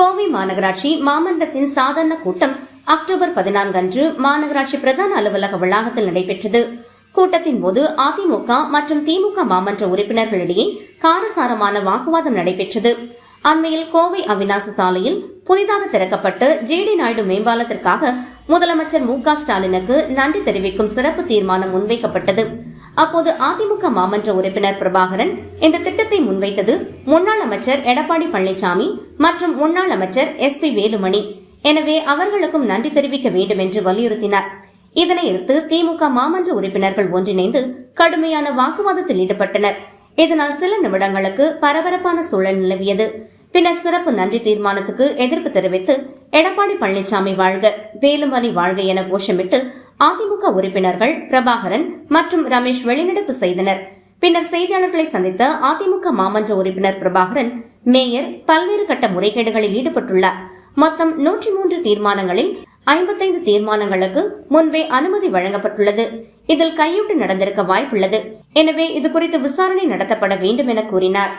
கோவை மாநகராட்சி மாமன்றத்தின் சாதாரண கூட்டம் அக்டோபர் 14 அன்று மாநகராட்சி பிரதான அலுவலக வளாகத்தில் நடைபெற்றது. கூட்டத்தின் போது அதிமுக மற்றும் திமுக மாமன்ற உறுப்பினர்களிடையே காரசாரமான வாக்குவாதம் நடைபெற்றது. அண்மையில் கோவை அவிநாசி சாலையில் புதிதாக திறக்கப்பட்டு ஜேடி நாயுடு மேம்பாலத்திற்காக முதலமைச்சர் மு.க. ஸ்டாலினுக்கு நன்றி தெரிவிக்கும் சிறப்பு தீர்மானம் முன்வைக்கப்பட்டது. அப்போது அதிமுக மாமன்ற உறுப்பினர் பிரபாகரன் இந்த திட்டத்தை முன்வைத்தது முன்னாள் அமைச்சர் எடப்பாடி பழனிசாமி மற்றும் முன்னாள் அமைச்சர் SP வேலுமணி. எனவே அவர்களுக்கும் நன்றி தெரிவிக்க வேண்டும் என்று வலியுறுத்தினார். இதனை எதிர்த்து திமுக மாமன்ற உறுப்பினர்கள் ஒன்றிணைந்து கடுமையான வாக்குவாதத்தில் ஈடுபட்டனர். இதனால் சில நிமிடங்களுக்கு பரபரப்பான சூழல் நிலவியது. பின்னர் சிறப்பு நன்றி தீர்மானத்துக்கு எதிர்ப்பு தெரிவித்து எடப்பாடி பழனிசாமி வாழ்க, வேலுமணி வாழ்க என கோஷமிட்டு அதிமுக உறுப்பினர்கள் பிரபாகரன் மற்றும் ரமேஷ் வெளிநடப்பு செய்தனர். பின்னர் செய்தியாளர்களை சந்தித்த அதிமுக மாமன்ற உறுப்பினர் பிரபாகரன், மேயர் பல்வேறு கட்ட முறைகேடுகளில் ஈடுபட்டுள்ளார். மொத்தம் 103 தீர்மானங்களில் 55 தீர்மானங்களுக்கு முன்பே அனுமதி வழங்கப்பட்டுள்ளது. இதில் கையூட்டு நடந்திருக்க வாய்ப்புள்ளது. எனவே இதுகுறித்து விசாரணை நடத்தப்பட வேண்டும் என கூறினார்.